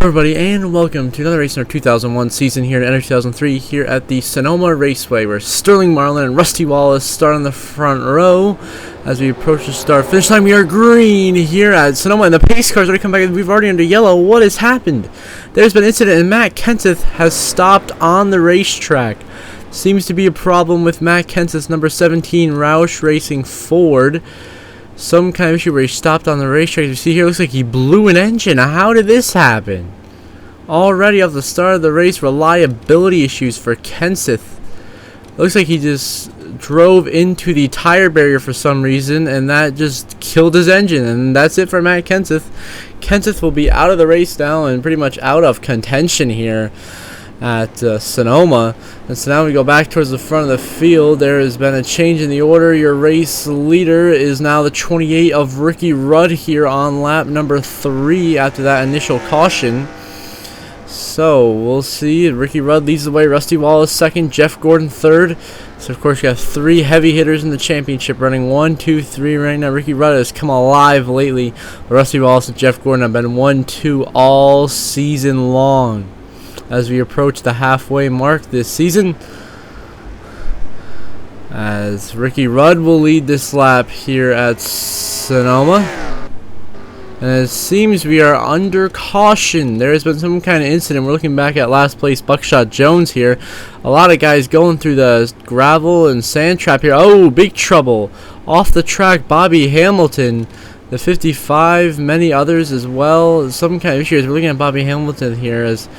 Everybody, and welcome to another race in our 2001 season here in 2003 here at the Sonoma Raceway, where Sterling Marlin and Rusty Wallace start on the front row. As we approach the start finish line, we are green here at Sonoma, and the pace cars already come back. We've already under yellow. What has happened? There's been an incident, and Matt Kenseth has stopped on the racetrack. Seems to be a problem with Matt Kenseth's number 17 Roush Racing Ford. Some kind of issue where he stopped on the racetrack. You see here, it looks like he blew an engine. How did this happen? Already off the start of the race, reliability issues for Kenseth. Looks like he just drove into the tire barrier for some reason, and that just killed his engine. And that's it for Matt Kenseth. Kenseth will be out of the race now and pretty much out of contention here at Sonoma. And so now we go back towards the front of the field. There has been a change in the order. Your race leader is now the 28 of Ricky Rudd here on lap number 3 after that initial caution. So we'll see. Ricky Rudd leads the way, Rusty Wallace second, Jeff Gordon third. So of course you have 3 heavy hitters in the championship running 1, 2, 3 right now. Ricky Rudd has come alive lately, but Rusty Wallace and Jeff Gordon have been 1, 2 all season long. As we approach the halfway mark this season, as Ricky Rudd will lead this lap here at Sonoma. And it seems we are under caution. There has been some kind of incident. We're looking back at last place Buckshot Jones here. A lot of guys going through the gravel and sand trap here. Oh, big trouble. Off the track, Bobby Hamilton, the 55, many others as well. Some kind of issues. We're looking at Bobby Hamilton here as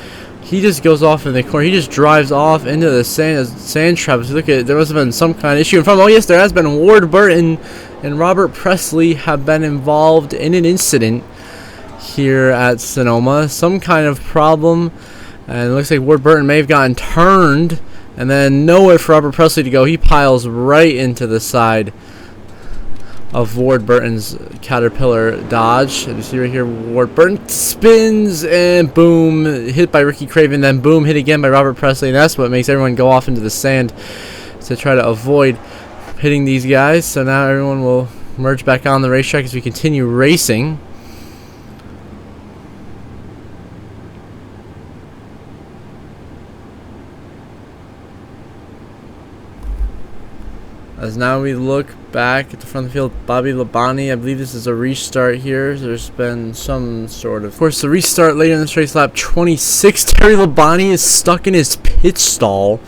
he just goes off in the corner. He just drives off into the sand trap. So look at, there must have been some kind of issue in front. Oh yes, there has been. Ward Burton and Robert Presley have been involved in an incident here at Sonoma. Some kind of problem, and it looks like Ward Burton may have gotten turned, and then nowhere for Robert Presley to go. He piles right into the side of Ward Burton's Caterpillar Dodge. And you see right here, Ward Burton spins and boom, hit by Ricky Craven, then boom, hit again by Robert Presley, and that's what makes everyone go off into the sand to try to avoid hitting these guys. So now everyone will merge back on the racetrack as we continue racing. As now we look back at the front of the field, Bobby Labonte, I believe this is a restart here. There's been some sort of course, the restart later in this race, lap 26. Terry Labonte is stuck in his pit stall.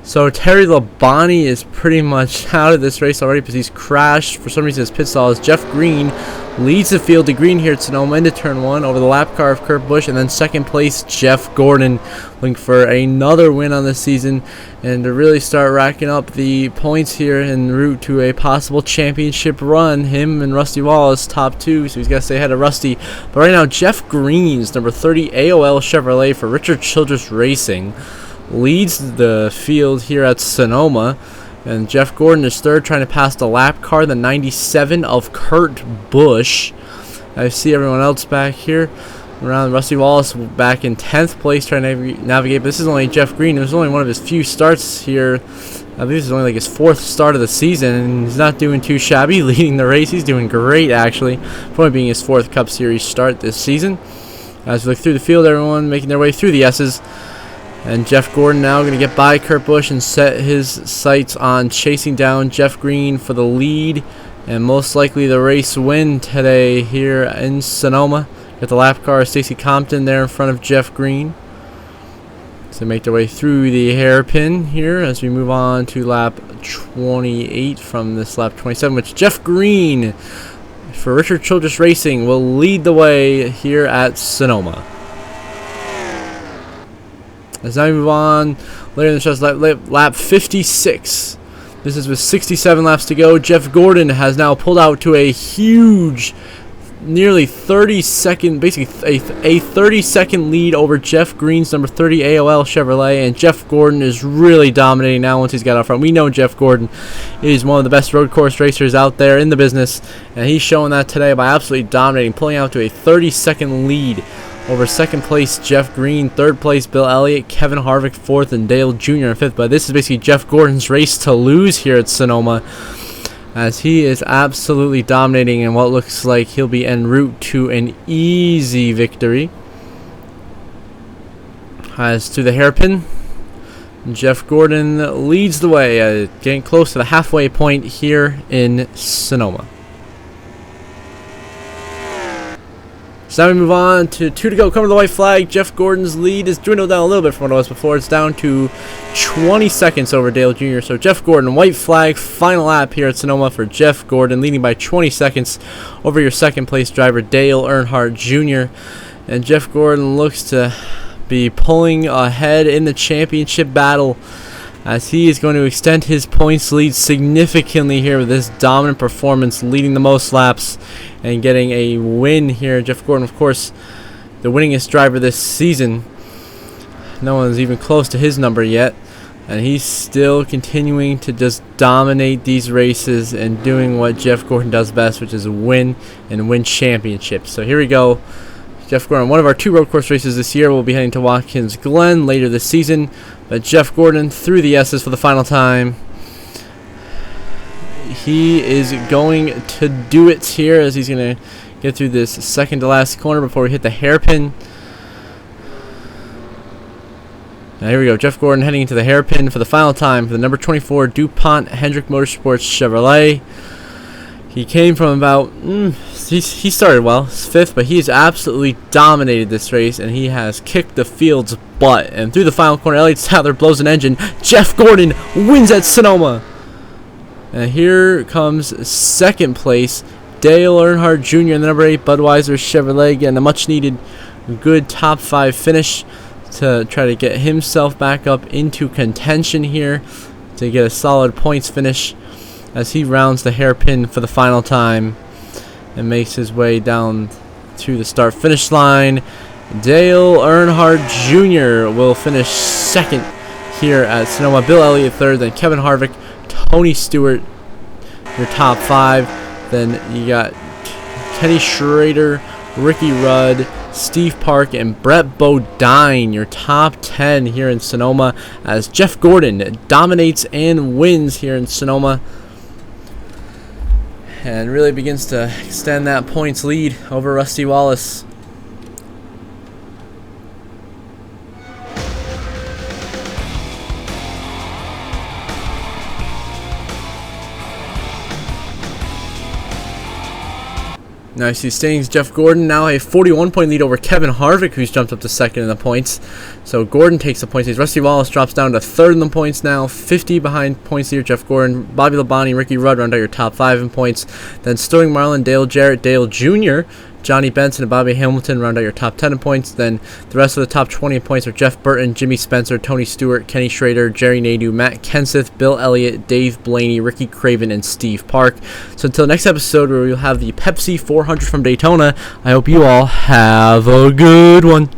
So Terry Labonte is pretty much out of this race already because he's crashed. For some reason his pit stall is Jeff Green leads the field to green here at Sonoma into turn 1 over the lap car of Kurt Busch, and then second place Jeff Gordon looking for another win on the season and to really start racking up the points here en route to a possible championship run. Him and Rusty Wallace top 2, so he's got to stay ahead of Rusty. But right now Jeff Green's number 30 AOL Chevrolet for Richard Childress Racing leads the field here at Sonoma, and Jeff Gordon is third, trying to pass the lap car, the 97 of Kurt Busch. I see everyone else back here around. Rusty Wallace back in 10th place trying to navigate, but this is only Jeff Green. It was only one of his few starts here. I believe this is only like his 4th start of the season, and he's not doing too shabby leading the race. He's doing great actually, probably being his 4th Cup Series start this season. As we look through the field, everyone making their way through the S's. And Jeff Gordon now going to get by Kurt Busch and set his sights on chasing down Jeff Green for the lead and most likely the race win today here in Sonoma. Got the lap car, Stacy Compton there in front of Jeff Green. So make their way through the hairpin here as we move on to lap 28 from this lap 27, which Jeff Green for Richard Childress Racing will lead the way here at Sonoma. As now we move on later in the show, lap 56. This is with 67 laps to go. Jeff Gordon has now pulled out to a huge, nearly 30-second, basically a 30-second lead over Jeff Green's number 30 AOL Chevrolet, and Jeff Gordon is really dominating now once he's got out front. We know Jeff Gordon is one of the best road course racers out there in the business, and he's showing that today by absolutely dominating, pulling out to a 30-second lead over second place Jeff Green, third place Bill Elliott, Kevin Harvick fourth, and Dale Jr. in fifth. But this is basically Jeff Gordon's race to lose here at Sonoma, as he is absolutely dominating in what looks like he'll be en route to an easy victory. As to the hairpin, Jeff Gordon leads the way, getting close to the halfway point here in Sonoma. So now we move on to 2 to go. Cover the white flag. Jeff Gordon's lead is dwindled down a little bit from what it was before. It's down to 20 seconds over Dale Jr. So Jeff Gordon, white flag, final lap here at Sonoma for Jeff Gordon, leading by 20 seconds over your second place driver, Dale Earnhardt Jr. And Jeff Gordon looks to be pulling ahead in the championship battle, as he is going to extend his points lead significantly here with this dominant performance, leading the most laps and getting a win here. Jeff Gordon, of course, the winningest driver this season. No one's even close to his number yet, and he's still continuing to just dominate these races and doing what Jeff Gordon does best, which is win and win championships. So here we go. Jeff Gordon, one of our 2 road course races this year. We'll be heading to Watkins Glen later this season. But Jeff Gordon through the S's for the final time. He is going to do it here, as he's going to get through this second to last corner before we hit the hairpin. Now here we go. Jeff Gordon heading into the hairpin for the final time for the number 24 DuPont Hendrick Motorsports Chevrolet. He came from about, he started well, 5th, but he's absolutely dominated this race, and he has kicked the field's butt. And through the final corner, Elliott Sadler blows an engine. Jeff Gordon wins at Sonoma. And here comes second place, Dale Earnhardt Jr. in the number 8 Budweiser Chevrolet, getting a much-needed good top 5 finish to try to get himself back up into contention here to get a solid points finish, as he rounds the hairpin for the final time and makes his way down to the start-finish line. Dale Earnhardt Jr. will finish second here at Sonoma. Bill Elliott third, then Kevin Harvick, Tony Stewart, your top 5. Then you got Kenny Schrader, Ricky Rudd, Steve Park, and Brett Bodine, your top 10 here in Sonoma, as Jeff Gordon dominates and wins here in Sonoma and really begins to extend that points lead over Rusty Wallace. Nice. He stings Jeff Gordon now a 41-point lead over Kevin Harvick, who's jumped up to second in the points. So Gordon takes the points lead. Rusty Wallace drops down to third in the points now, 50 behind points leader Jeff Gordon. Bobby Labonte, Ricky Rudd round out your top 5 in points. Then Sterling Marlin, Dale Jarrett, Dale Jr., Johnny Benson, and Bobby Hamilton round out your top 10 in points. Then the rest of the top 20 in points are Jeff Burton, Jimmy Spencer, Tony Stewart, Kenny Schrader, Jerry Nadeau, Matt Kenseth, Bill Elliott, Dave Blaney, Ricky Craven, and Steve Park. So until next episode, where we'll have the Pepsi 400 from Daytona, I hope you all have a good one.